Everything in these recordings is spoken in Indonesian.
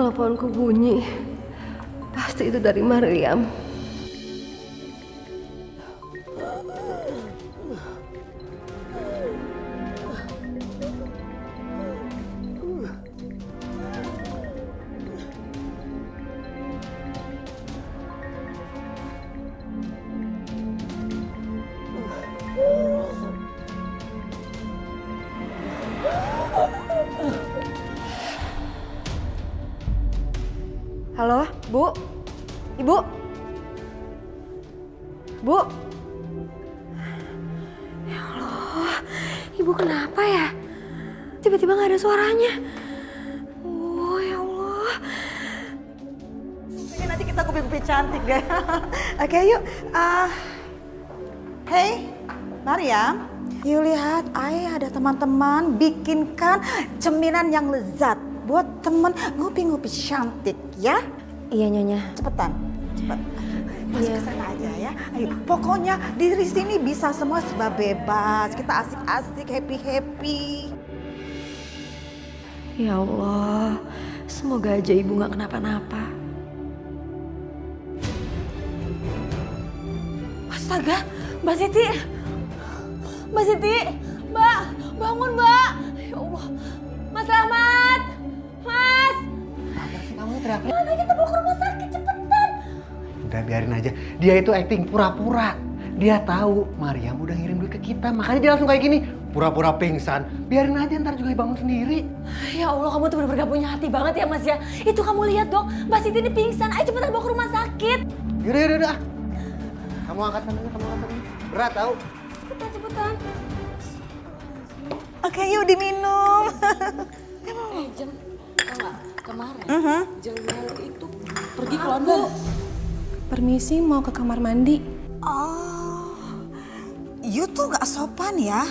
Teleponku bunyi. Pasti itu dari Mariam. Halo, Bu? Ibu? Bu? Ya Allah, Ibu kenapa ya? Tiba-tiba gak ada suaranya. Oh, ya Allah. Oke, nanti kita kupi-kupi cantik deh. Oke, yuk. Hey, Mariam. You lihat, ada teman-teman bikinkan cemilan yang lezat buat temen ngopi-ngopi cantik, ya? Iya, Nyonya. Cepetan, cepet. Masuk ke sana aja ya. Ayo, pokoknya di sini bisa semua serba bebas. Kita asik-asik, happy-happy. Ya Allah, semoga aja Ibu gak kenapa-napa. Astaga, Mbak Siti. Mbak Siti, Mbak, bangun Mbak. Ya Allah, Mas Rahmat. Mas. Apa sih kamu teriaknya? Mana kita bawa ke rumah sakit, cepetan. Udah biarin aja. Dia itu acting pura-pura. Dia tahu Mariam udah ngirim duit ke kita. Makanya dia langsung kayak gini. Pura-pura pingsan. Biarin aja ntar juga bangun sendiri. Ya Allah, kamu tuh bener-bener gak punya hati banget ya Mas ya. Itu kamu lihat dong, Mbak Siti ini pingsan. Ayo cepetan bawa ke rumah sakit. Yaudah. Kamu angkat tangannya, Berat tau. Cepetan. Oke, yuk diminum. Jeng, tau nggak kemarin Jeng Mel itu pergi ke London. Permisi, mau ke kamar mandi. Oh, you tuh gak sopan ya.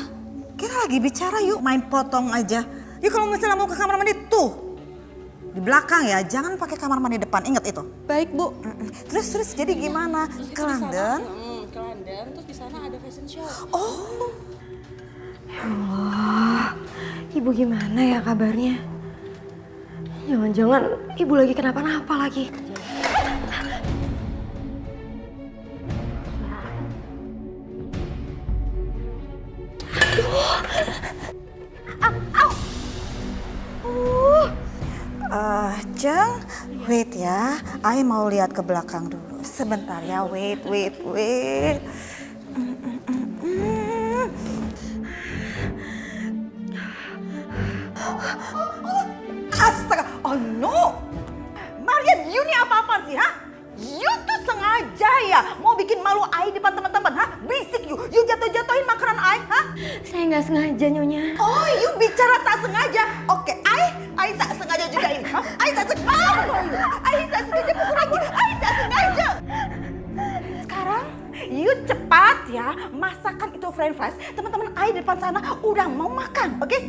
Kita lagi bicara, yuk main potong aja. Yuk kalau misalnya mau ke kamar mandi tuh di belakang ya, jangan pakai kamar mandi depan. Ingat itu. Baik, Bu. Terus jadi gimana? Ke London? Ke London, terus di sana ada fashion show. Oh, Ya Allah, Ibu gimana ya kabarnya? Jangan-jangan Ibu lagi kenapa-napa lagi. Jeng, wait ya. I mau lihat ke belakang dulu. Sebentar ya, wait. Astaga, oh no! Mariam, you ini apa-apaan sih, ha? You tuh sengaja ya mau bikin malu I depan teman-teman, ha? Berisik you jatuh-jatuhin makanan I, ha? Saya nggak sengaja, Nyonya. Oh, you bicara tak sengaja. Oke, I tak sengaja juga ini, ha? I tak sengaja pukul lagi. I tak sengaja. Sekarang, you cepat ya masakan itu french fries. Teman-teman I di depan sana udah mau makan, oke?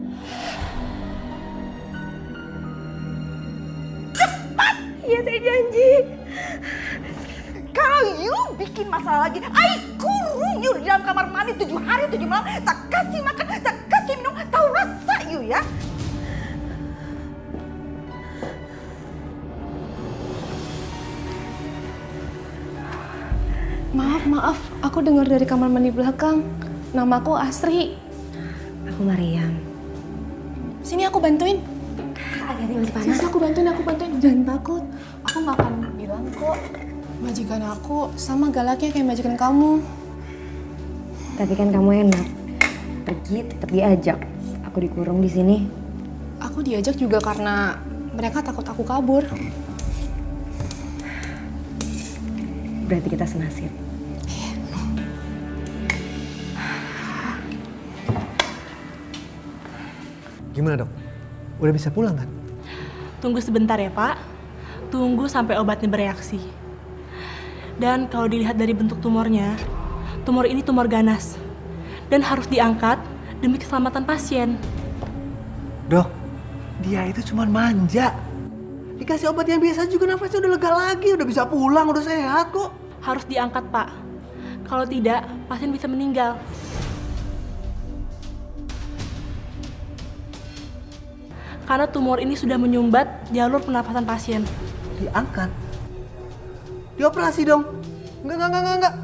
Iya, saya janji. Kalau you bikin masalah lagi, I kurung you di dalam kamar mandi 7 hari 7 malam. Tak kasih makan, tak kasih minum, tahu rasa you ya. Maaf, aku dengar dari kamar mandi belakang. Namaku Asri. Aku Mariam. Sini aku bantuin. Hati-hati masih panas. Sini aku bantuin. Jangan takut. Aku nggak akan bilang kok. Majikan aku sama galaknya kayak majikan kamu. Tapi kan kamu enak. Pergi tetap diajak. Aku dikurung di sini. Aku diajak juga karena mereka takut aku kabur. Berarti kita senasib. Gimana dok? Udah bisa pulang kan? Tunggu sebentar ya Pak. Tunggu sampai obatnya bereaksi. Dan kalau dilihat dari bentuk tumornya, tumor ini tumor ganas. Dan harus diangkat demi keselamatan pasien. Dok, dia itu cuma manja. Dikasih obat yang biasa juga nafasnya udah lega lagi, udah bisa pulang, udah sehat kok. Harus diangkat Pak. Kalau tidak, pasien bisa meninggal. karena tumor ini sudah menyumbat jalur pernapasan pasien. Diangkat? Dioperasi dong? Enggak.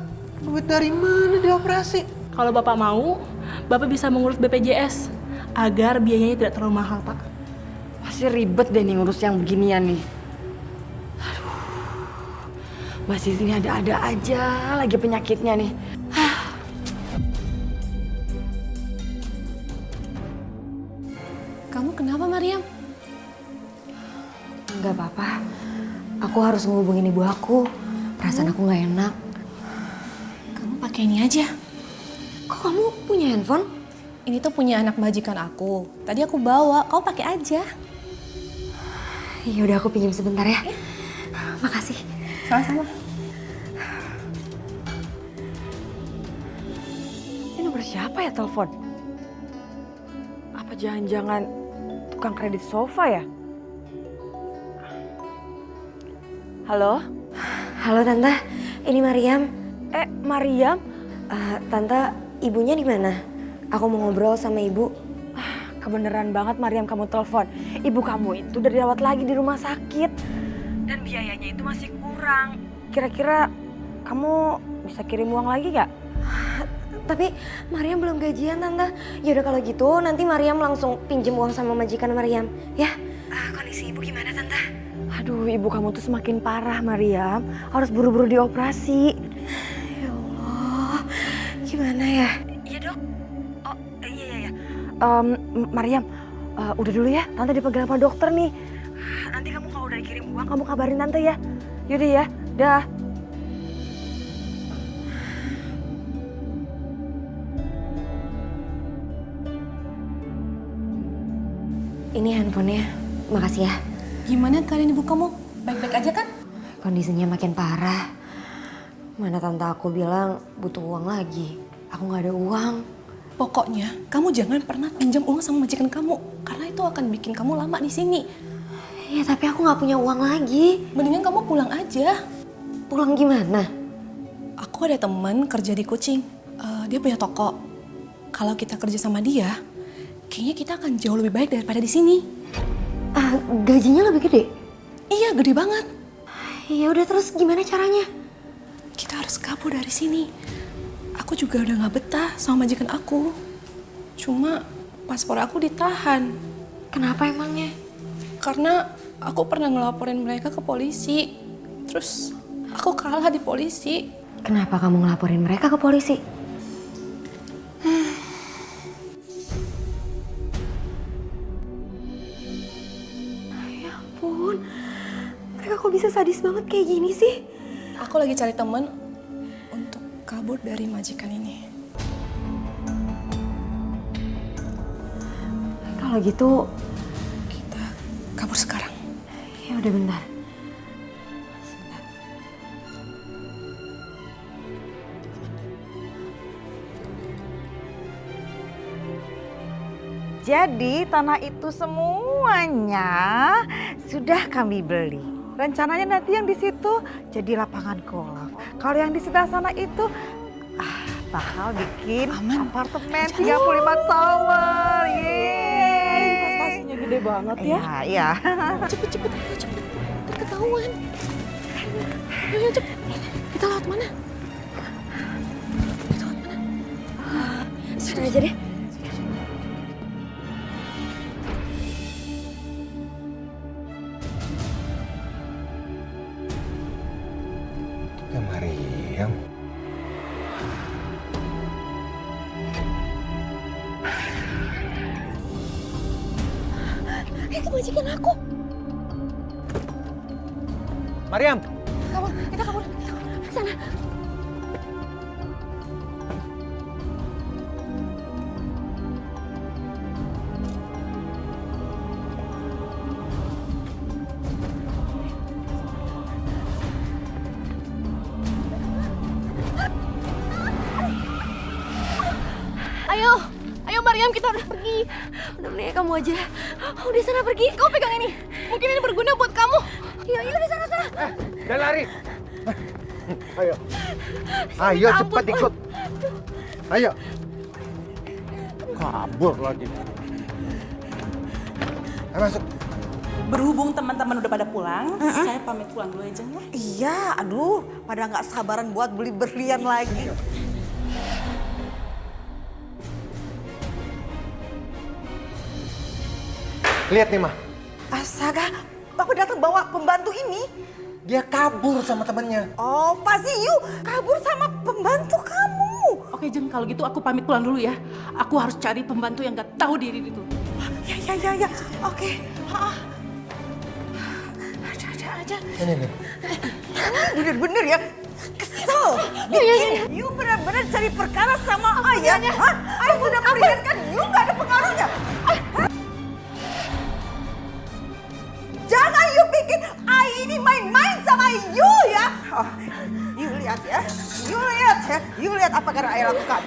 Duit dari mana dioperasi? Kalau Bapak mau, Bapak bisa mengurus BPJS agar biayanya tidak terlalu mahal, Pak. Pasti ribet deh nih ngurus yang beginian nih. Aduh, masih sini ada-ada aja lagi penyakitnya nih. Kamu kenapa, Mariam? Enggak apa-apa. Aku harus menghubungin ibu aku. Perasaan aku nggak enak. Kamu pakai ini aja. Kok kamu punya handphone? Ini tuh punya anak majikan aku. Tadi aku bawa, kamu pakai aja. Ya udah aku pinjam sebentar ya. Makasih. Sama-sama. Ini nomor siapa ya telepon? Apa jangan-jangan tukang kredit sofa ya? Halo? Halo Tante, ini Mariam. Mariam? Tante, ibunya di mana? Aku mau ngobrol sama ibu. Kebeneran banget Mariam kamu telepon. Ibu kamu itu udah dirawat lagi di rumah sakit. Dan biayanya itu masih kurang. Kira-kira kamu bisa kirim uang lagi gak? Tapi Mariam belum gajian Tante. Ya udah kalau gitu nanti Mariam langsung pinjem uang sama majikan Mariam, ya? Kondisi ibu gimana Tante? Aduh, ibu kamu tuh semakin parah Mariam. Harus buru-buru dioperasi. Ya Allah, gimana ya? Iya dok. Oh iya. Mariam, udah dulu ya. Tante dipegang sama dokter nih. Nanti kamu kalau udah dikirim uang, kamu kabarin Tante ya. Yaudah ya, dah. Ini handphonenya, makasih ya. Gimana keadaan ibu kamu? Baik-baik aja kan? Kondisinya makin parah. Mana tante aku bilang butuh uang lagi. Aku nggak ada uang. Pokoknya kamu jangan pernah pinjam uang sama majikan kamu. Karena itu akan bikin kamu lama di sini. Ya tapi aku nggak punya uang lagi. Mendingan kamu pulang aja. Pulang gimana? Aku ada teman kerja di Kucing. Dia punya toko. Kalau kita kerja sama dia, kayaknya kita akan jauh lebih baik daripada di sini. Gajinya lebih gede? Iya, gede banget. Ya udah terus gimana caranya? Kita harus kabur dari sini. Aku juga udah gak betah sama majikan aku. Cuma paspor aku ditahan. Kenapa emangnya? Karena aku pernah ngelaporin mereka ke polisi. Terus aku kalah di polisi. Kenapa kamu ngelaporin mereka ke polisi? Ya ampun, mereka kok bisa sadis banget kayak gini sih? Aku lagi cari temen untuk kabur dari majikan ini. Kalau gitu, Kita kabur sekarang. ya udah bentar. Jadi tanah itu semuanya sudah kami beli. Rencananya nanti yang di situ jadi lapangan golf. Kalau yang di sebelah sana itu bakal bikin apartemen 35 tower. Yeay. Investasinya gede banget ya. Iya. Cepet. Ntar ketahuan. Ayo cepet. Kita lewat mana? Sana aja deh. Ya Mariam. Itu majikan aku. Mariam. Kita kabur. Sana. Ayo Mariam, kita harus pergi. Udah mendingan kamu aja. Udah sana pergi. Kamu pegang ini. Mungkin ini berguna buat kamu. Iya udah sana. Jangan lari. Ayo. Ayo cepat ikut. Ayo. Kabur lagi. Ayo masuk. Berhubung teman-teman udah pada pulang, Saya pamit pulang dulu ya, Jeng ya. iya, aduh, pada nggak sabaran buat beli berlian lagi. Lihat nih, Mah. Astaga, Bapak datang bawa pembantu ini. Dia kabur sama temennya. Oh, pasti you kabur sama pembantu kamu. Oke, Jeng, kalau gitu aku pamit pulang dulu ya. Aku harus cari pembantu yang gak tahu diri itu. Ya. Oke. Aja. Ini. Bener-bener ya. Kesel. Bikin you bener-bener cari perkara sama ayah. Hah? Ayah sudah peringatkan you gak ada pengaruhnya. Jangan you bikin ayah ini main-main sama you ya. Oh, you lihat ya. You lihat apa yang ayah lakukan.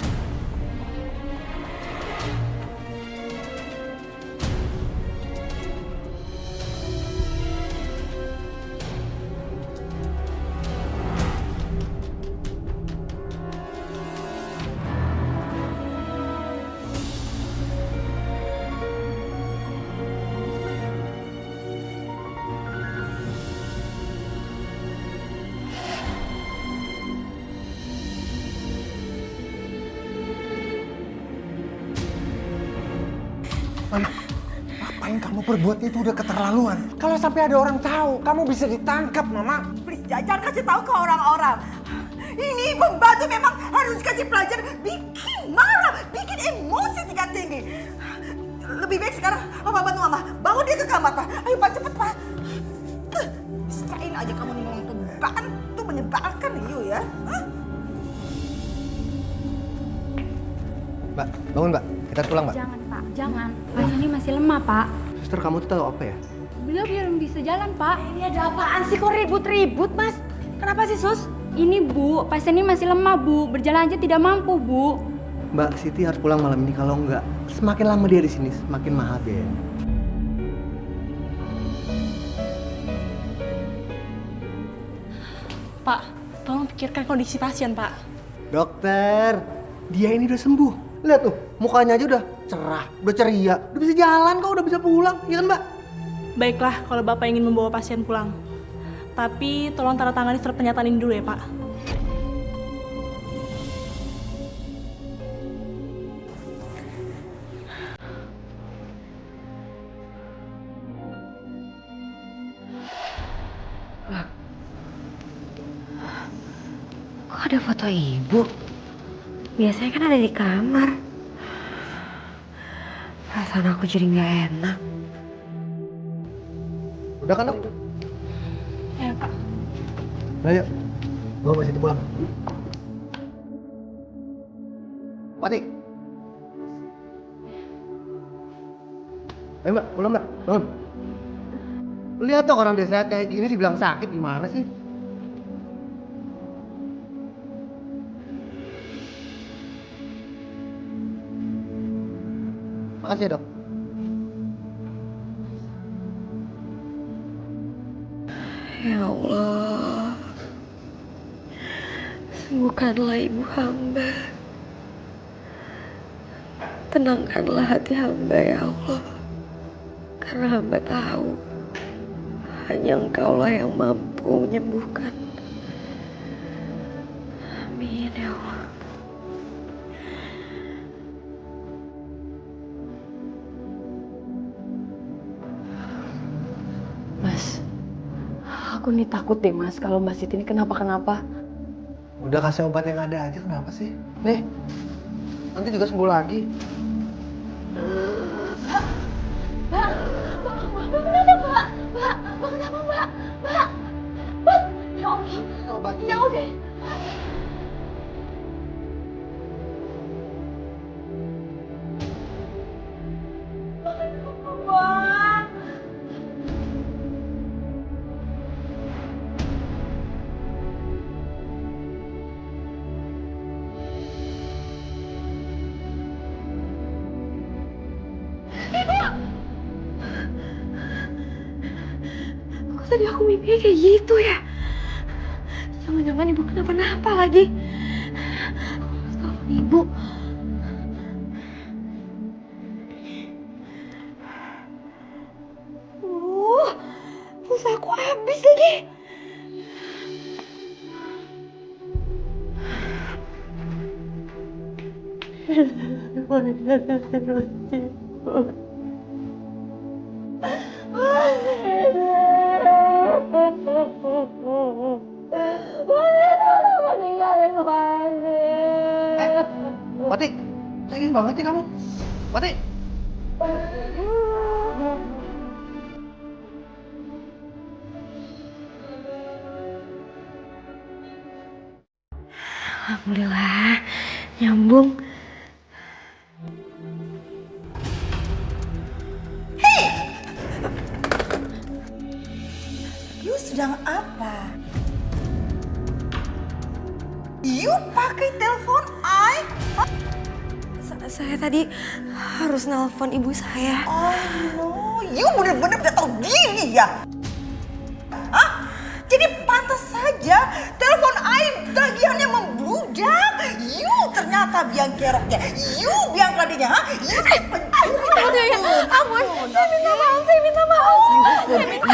Apa yang kamu perbuat itu udah keterlaluan. Kalau sampai ada orang tahu, kamu bisa ditangkap, Mama. Please, jangan kasih tahu ke orang-orang. Ini pembantu memang harus kasih pelajaran. Bikin marah, bikin emosi tingkat tinggi. Lebih baik sekarang Papa bantu Mama. Bawa dia ke kamar, Pak. Ayo, Pak, cepet, Pak. Serain aja kamu nih memang pembantu menyebalkan you ya. Hah? Mbak, bangun, Mbak. Kita harus pulang, Mbak. Jangan Pak, jangan. Pasien ini masih lemah Pak. Suster, kamu tuh tahu apa ya? Beliau belum bisa jalan Pak. Ini ada apaan sih kok ribut-ribut, Mas? Kenapa sih, Sus? Ini Bu, pasien ini masih lemah Bu. Berjalan aja tidak mampu Bu. Mbak Siti harus pulang malam ini. Kalau enggak, semakin lama dia di sini, semakin mahal biaya. Pak, tolong pikirkan kondisi pasien, Pak. Dokter, dia ini udah sembuh. Lihat tuh, mukanya aja udah cerah, udah ceria, udah bisa jalan kok, udah bisa pulang, iya kan Mbak? Baiklah kalau Bapak ingin membawa pasien pulang. Tapi tolong tanda tangani surat pernyataan ini dulu ya, Pak. Kok ada foto ibu? Biasanya kan ada di kamar. Perasaan aku jadi nggak enak. Udah kan, Dok? Ya, Pak. Udah, yuk. Bawa Mbak Siti pulang. Pati. Ayo Mbak, pulang Mbak, bangun. Lihat dong orang desa kayak gini dibilang sakit gimana sih? Makasih ya, Dok. Ya Allah, sembuhkanlah ibu hamba. Tenangkanlah hati hamba ya Allah. Karena hamba tahu hanya Engkaulah yang mampu menyembuhkan. Amin ya Allah. Mas, aku nih takut deh Mas kalau Mbak Siti ini kenapa-kenapa. Udah kasih obat yang ada aja, kenapa sih? Nih, nanti juga sembuh lagi. Kok tadi aku mimpinya kayak gitu ya? Jangan-jangan ibu kenapa-napa lagi. Aku harus telepon ibu. Wati, sakit banget sih kamu. Wati. Alhamdulillah, nyambung. You sedang apa? You pakai telepon I? Saya tadi harus nelpon ibu saya. Oh no, you bener-bener udah tau diri ya? Hah? Jadi pantas saja telepon I tagihannya membludak. You ternyata biang keroknya. You biang keladinya, ha? You Saya minta maaf.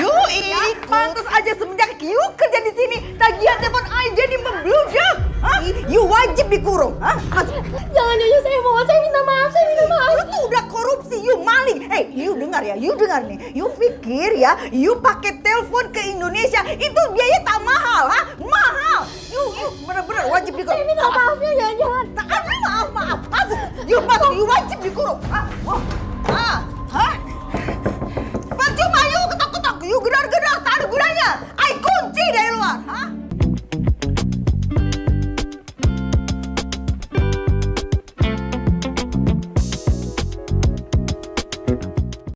You ini pantas aja semenjak you kerja di sini tagihan telepon I jadi membludak. Hah? You wajib dikurung, ha? Jangan Nyonya, saya mohon, saya minta maaf. You tuh udah korupsi, you maling. Hey, you dengar ya, you dengar nih. You pikir ya, you pakai telepon ke Indonesia itu biaya tak mahal, ha? Mahal. You bener-bener wajib dikurung. Saya minta maafnya, jangan. Tak ada maaf. You wajib dikurung, ha?